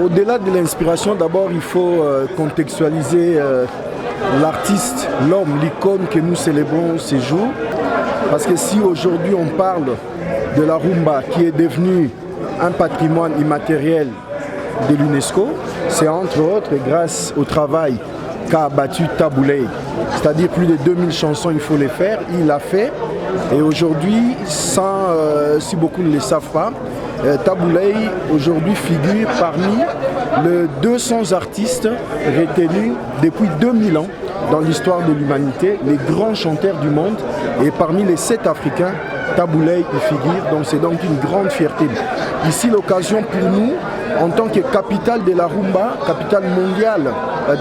Au-delà de l'inspiration, d'abord il faut contextualiser l'artiste, l'homme, l'icône que nous célébrons ces jours. Parce que si aujourd'hui on parle de la rumba qui est devenue un patrimoine immatériel de l'UNESCO, c'est entre autres grâce au travail qu'a abattu Tabu Ley. C'est-à-dire plus de 2000 chansons, il faut les faire, il l'a fait. Et aujourd'hui, si beaucoup ne le savent pas, Tabu Ley aujourd'hui figure parmi les 200 artistes retenus depuis 2000 ans dans l'histoire de l'humanité, les grands chanteurs du monde. Et parmi les 7 Africains, Tabu Ley y figure, donc c'est donc une grande fierté. Ici, l'occasion pour nous, en tant que capitale de la rumba, capitale mondiale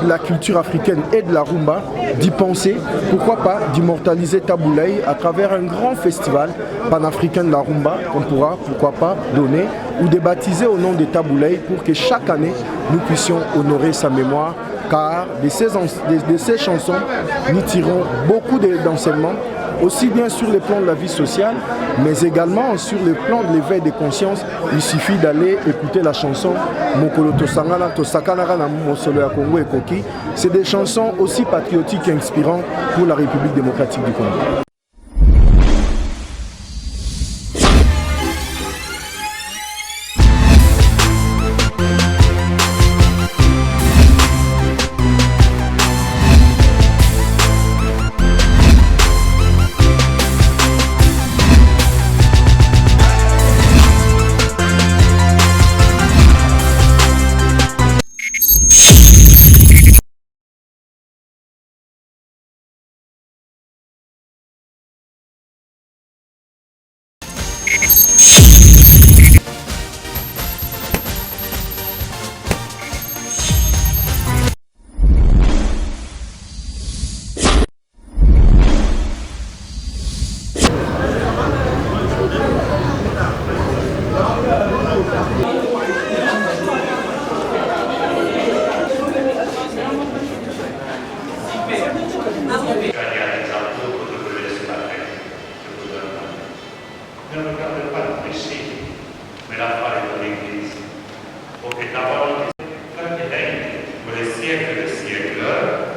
de la culture africaine et de la rumba, d'y penser, pourquoi pas d'immortaliser Tabu Ley à travers un grand festival panafricain de la rumba qu'on pourra, pourquoi pas, donner ou de baptiser au nom de Tabu Ley pour que chaque année, nous puissions honorer sa mémoire, car de ces chansons, nous tirons beaucoup d'enseignements, aussi bien sur le plan de la vie sociale, mais également sur le plan de l'éveil des consciences. Il suffit d'aller écouter la chanson Mokolo Tosangana Tosakanara na Mosolo ya Congo et Koki. C'est des chansons aussi patriotiques et inspirantes pour la République démocratique du Congo.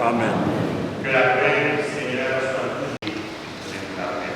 Amen. Que la paix du Seigneur soit toujours avec la paix.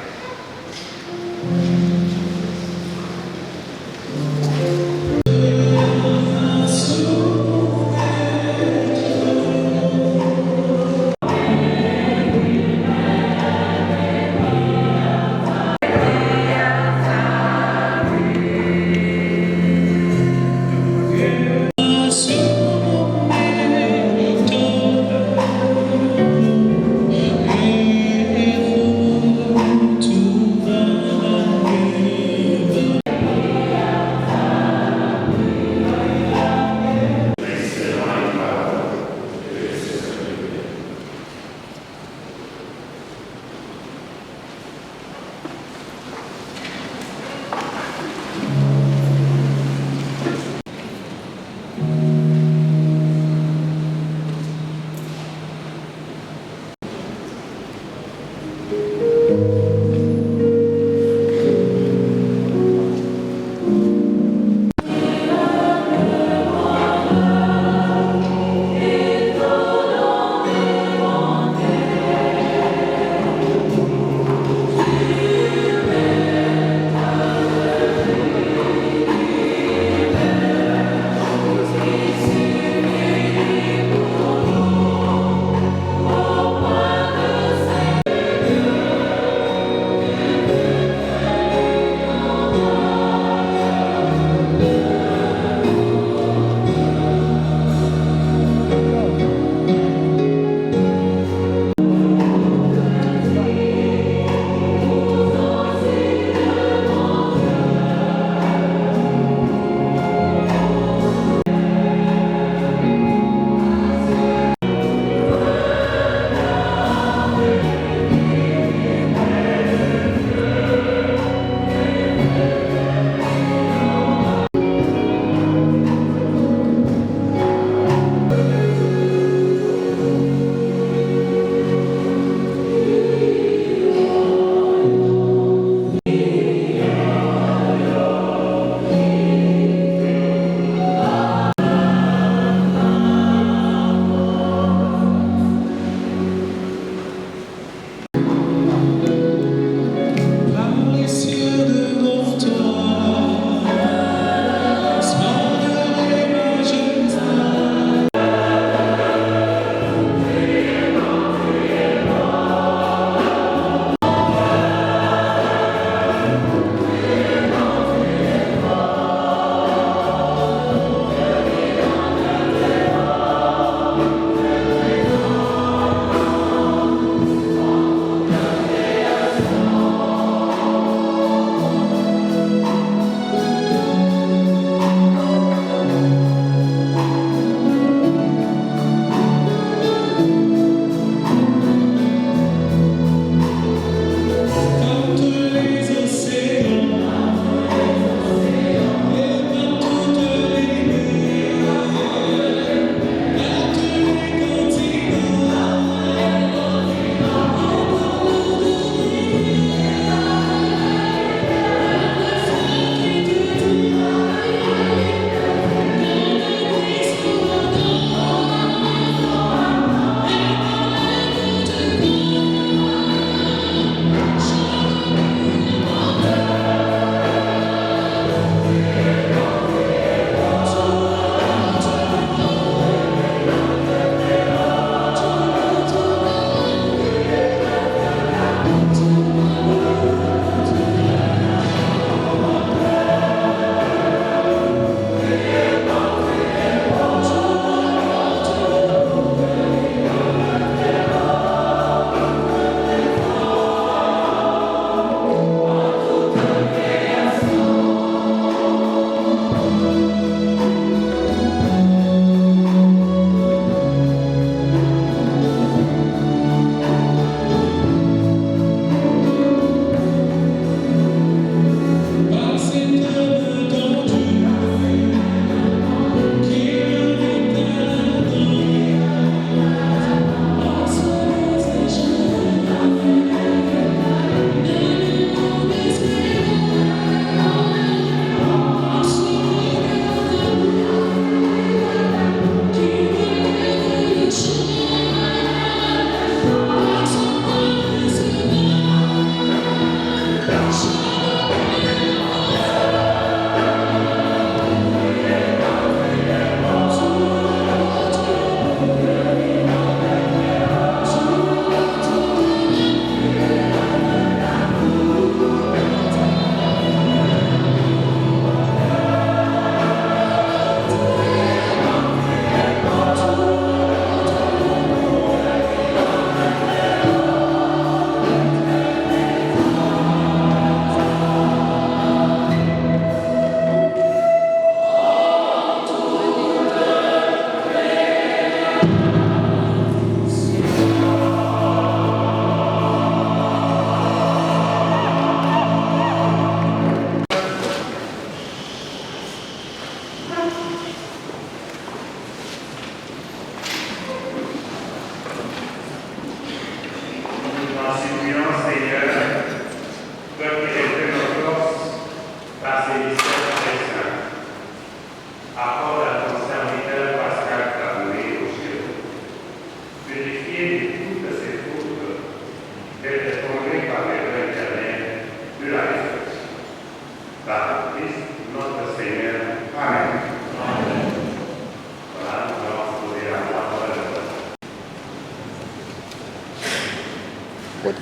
Dans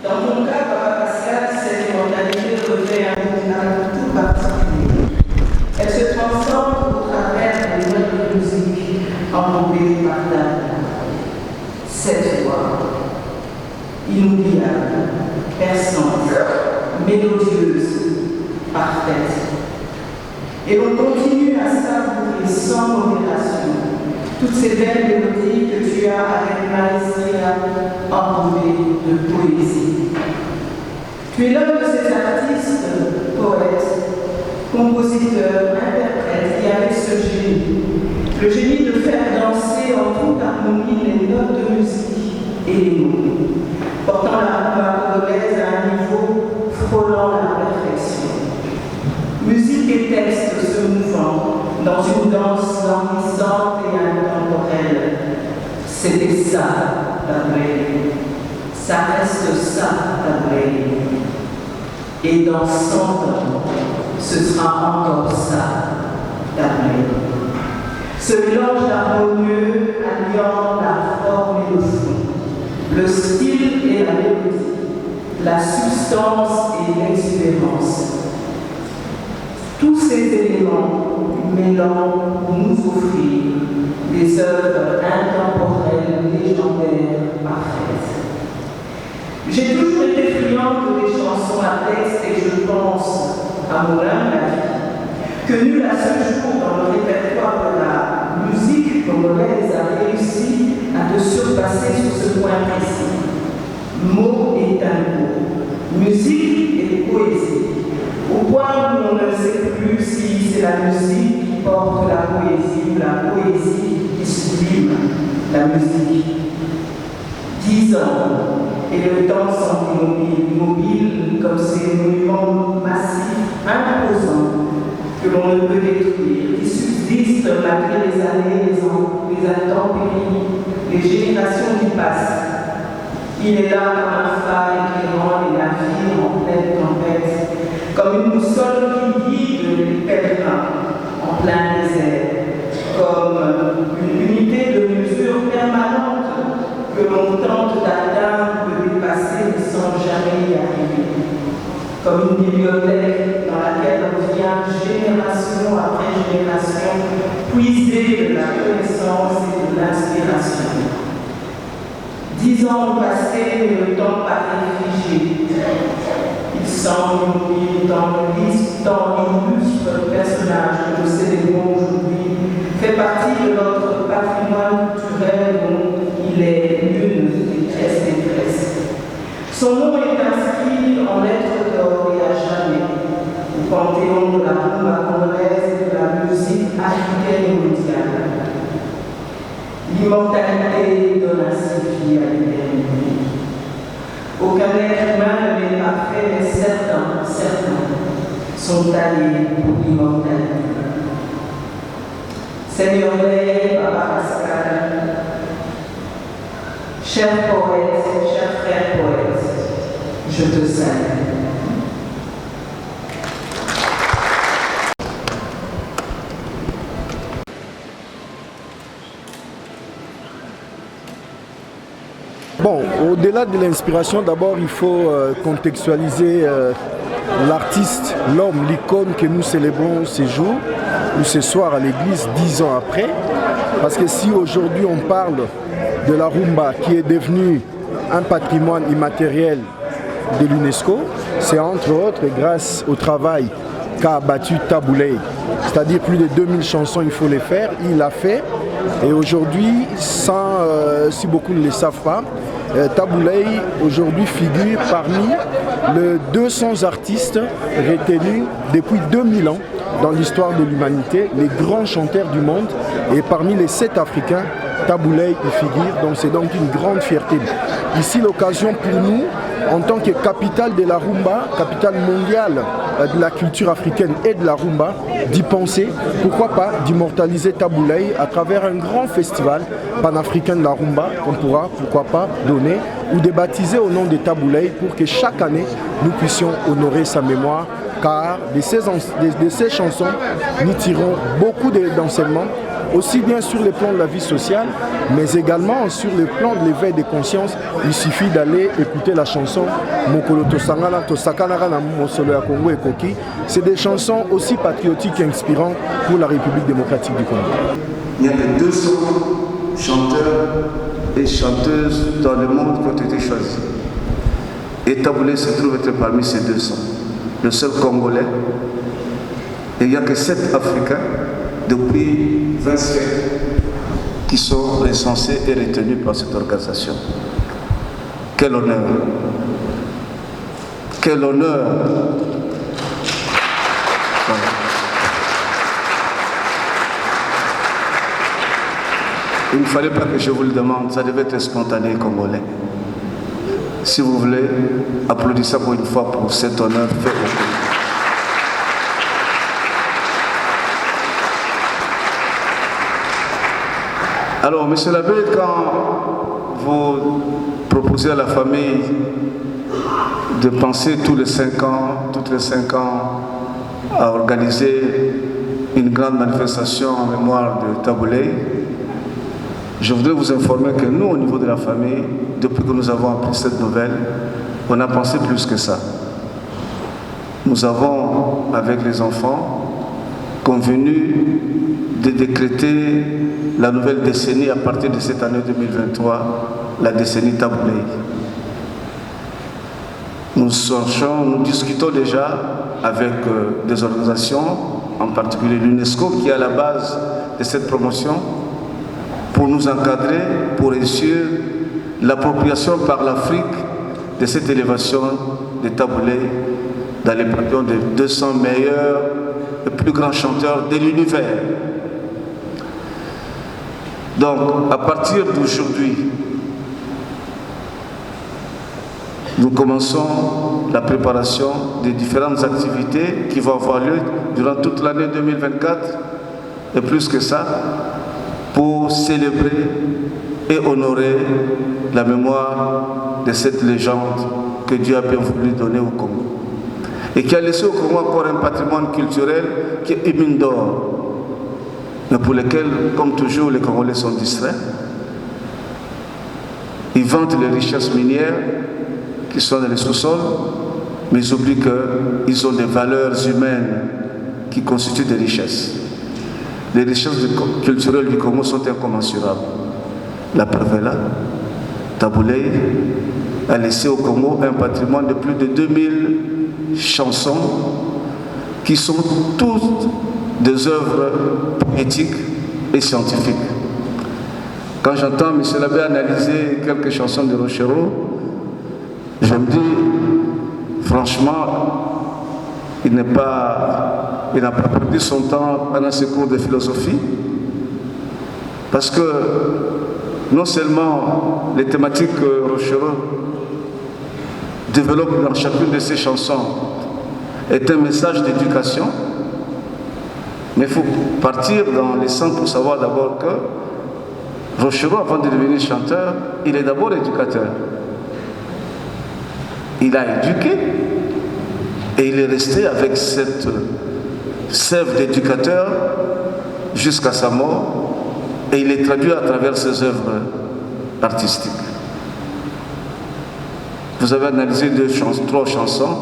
ton cas, Papa Pascal, cette immortalité revêt un tout particulier. Elle se transforme au travers des notes de musique enrobées par l'âme. Cette voix, inoubliable, perçante, mélodieuse, parfaite. Et l'on continue à savourer sans modération toutes ces belles mélodies que tu as avec maestria enrobées de poésie. Tu es l'un de ces artistes, poètes, compositeurs, interprètes qui avaient ce génie, le génie de faire danser en toute harmonie les notes de musique et les mots, portant la rumba congolaise à un niveau frôlant la perfection. Musique et texte se mouvant dans une danse languissante et intemporelle. C'était ça, Taboulay. Ça reste ça, Taboulay. Et dans 100 ans, ce sera encore ça, Taboulay. Ce mélange harmonieux alliant la forme et le fond, le style et la mélodie, la substance et l'exubérance. Tous ces éléments mêlant pour nous offrir des œuvres intemporelles, légendaires, parfaites. J'ai toujours été friande des chansons à texte et je pense à mon humble avis que nul à ce jour dans le répertoire de la musique congolaise a réussi à te surpasser sur ce point précis. Mots et tango, musique et poésie. Au point où on ne sait plus si c'est la musique qui porte la poésie ou la poésie qui sublime la musique. 10 ans, et le temps semble immobile comme ces monuments massifs, imposants, que l'on ne peut détruire, qui subsistent malgré les années, les intempéries, les générations qui passent. Il est là comme un phare éclairant les navires en pleine tempête, comme une boussole qui guide les pèlerins en plein désert, comme une unité de mesure permanente que l'on tente d'atteindre, de dépasser sans jamais y arriver, comme une bibliothèque dans laquelle on vient génération après génération puiser de la connaissance et de l'inspiration. 10 ans ont passé, mais le temps paraît figé. Il semble immobile dans l'illustre personnage que nous célébrons aujourd'hui, fait partie de notre patrimoine culturel dont il est l'une des pièces maîtresses. Son nom est inscrit en lettres d'or et à jamais au panthéon de la rumba congolaise et de la musique africaine et mondiale. L'immortalité donne ainsi vie à l'éternité. Aucun être humain ne l'est parfait, mais certains sont allés pour l'immortalité. Seigneur Veille, Papa Pascal, cher poète, cher frère poète, je te salue. Bon, au-delà de l'inspiration, d'abord il faut contextualiser l'artiste, l'homme, l'icône que nous célébrons ces jours ou ce soir à l'église 10 ans après. Parce que si aujourd'hui on parle de la rumba qui est devenue un patrimoine immatériel de l'UNESCO, c'est entre autres grâce au travail qu'a abattu Taboulay. C'est-à-dire plus de 2000 chansons, il faut les faire, il l'a fait. Et aujourd'hui, si beaucoup ne le savent pas, Taboulay aujourd'hui figure parmi les 200 artistes retenus depuis 2000 ans dans l'histoire de l'humanité, les grands chanteurs du monde. Et parmi les 7 Africains, Taboulay y figure, donc c'est donc une grande fierté. Ici, l'occasion pour nous, en tant que capitale de la rumba, capitale mondiale de la culture africaine et de la rumba, d'y penser, pourquoi pas d'immortaliser Taboulay à travers un grand festival panafricain de la rumba qu'on pourra, pourquoi pas, donner ou de baptiser au nom de Taboulay pour que chaque année, nous puissions honorer sa mémoire, car de ces chansons, nous tirons beaucoup d'enseignements aussi bien sur le plan de la vie sociale, mais également sur le plan de l'éveil des consciences. Il suffit d'aller écouter la chanson Mokolo Tosangana, Tosakanara na Mosolo ya Congo et Koki. C'est des chansons aussi patriotiques et inspirantes pour la République démocratique du Congo. Il y a que 200 chanteurs et chanteuses dans le monde qui ont été choisis. Et Taboulé se trouve être parmi ces 200. Le seul Congolais. Et il n'y a que 7 Africains depuis 20 siècles qui sont recensés et retenus par cette organisation. Quel honneur! Quel honneur! Voilà. Il ne fallait pas que je vous le demande, ça devait être spontané congolais. Si vous voulez, applaudissez pour une fois pour cet honneur fait au pays. Alors, monsieur l'abbé, quand vous proposez à la famille de penser tous les 5 ans, toutes les 5 ans, à organiser une grande manifestation en mémoire de Taboulé, je voudrais vous informer que nous, au niveau de la famille, depuis que nous avons appris cette nouvelle, on a pensé plus que ça. Nous avons, avec les enfants, convenu de décréter la nouvelle décennie à partir de cette année 2023, la décennie Taboulé. Nous discutons déjà avec des organisations, en particulier l'UNESCO, qui est à la base de cette promotion, pour nous encadrer, pour réussir l'appropriation par l'Afrique de cette élévation de Taboulé dans les pantheons des 200 meilleurs et plus grands chanteurs de l'univers. Donc, à partir d'aujourd'hui, nous commençons la préparation des différentes activités qui vont avoir lieu durant toute l'année 2024 et plus que ça, pour célébrer et honorer la mémoire de cette légende que Dieu a bien voulu donner au Congo. Et qui a laissé au Congo encore un patrimoine culturel qui est une mine d'or, mais pour lequel, comme toujours, les Congolais sont distraits. Ils vantent les richesses minières qui sont dans les sous-sols, mais ils oublient qu'ils ont des valeurs humaines qui constituent des richesses. Les richesses culturelles du Congo sont incommensurables. La preuve est là. Taboulé a laissé au Congo un patrimoine de plus de 2000 chansons qui sont toutes des œuvres poétiques et scientifiques. Quand j'entends M. l'abbé analyser quelques chansons de Rochereau, je me dis, franchement, il n'a pas perdu son temps pendant ses cours de philosophie, parce que non seulement les thématiques que Rochereau développe dans chacune de ses chansons est un message d'éducation, mais il faut partir dans l'essence pour savoir d'abord que Rochereau, avant de devenir chanteur, il est d'abord éducateur. Il a éduqué et il est resté avec cette sève d'éducateur jusqu'à sa mort, et il est traduit à travers ses œuvres artistiques. Vous avez analysé 3 chansons,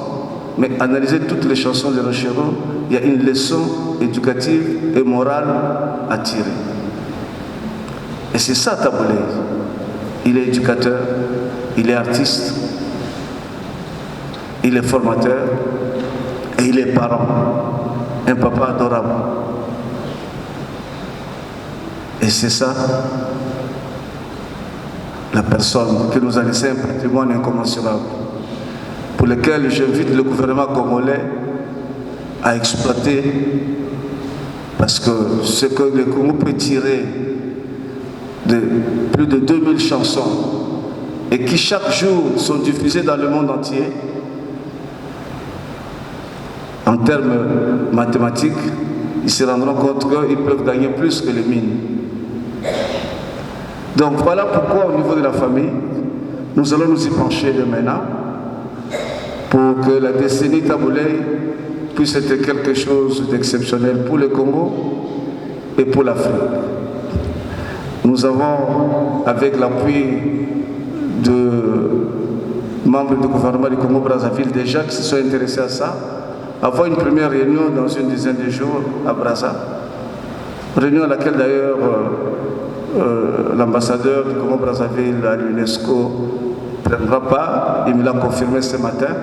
mais analysez toutes les chansons de Rochereau, il y a une leçon éducative et morale à tirer. Et c'est ça Taboulé. Il est éducateur, il est artiste, il est formateur et il est parent, un papa adorable. Et c'est ça la personne qui nous a laissé un patrimoine incommensurable, pour lequel j'invite le gouvernement congolais à exploiter, parce que ce que le Congo peut tirer de plus de 2000 chansons et qui chaque jour sont diffusées dans le monde entier, en termes mathématiques, ils se rendront compte qu'ils peuvent gagner plus que les mines. Donc voilà pourquoi au niveau de la famille, nous allons nous y pencher de maintenant pour que la décennie Taboulé puisse être quelque chose d'exceptionnel pour le Congo et pour l'Afrique. Nous avons, avec l'appui de membres du gouvernement du Congo-Brazzaville déjà qui se sont intéressés à ça, avoir une première réunion dans une dizaine de jours à Brazza. Réunion à laquelle d'ailleurs l'ambassadeur du Congo-Brazzaville à l'UNESCO prendra part. Il me l'a confirmé ce matin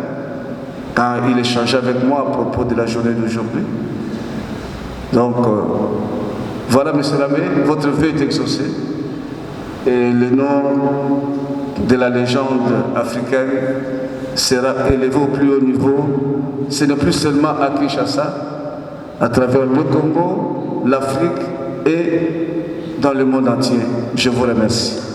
quand il échangeait avec moi à propos de la journée d'aujourd'hui. Donc voilà, monsieur l'abbé, votre vœu est exaucé et le nom de la légende africaine sera élevé au plus haut niveau. Ce n'est plus seulement à Kinshasa, à travers le Congo, l'Afrique et dans le monde entier. Je vous remercie.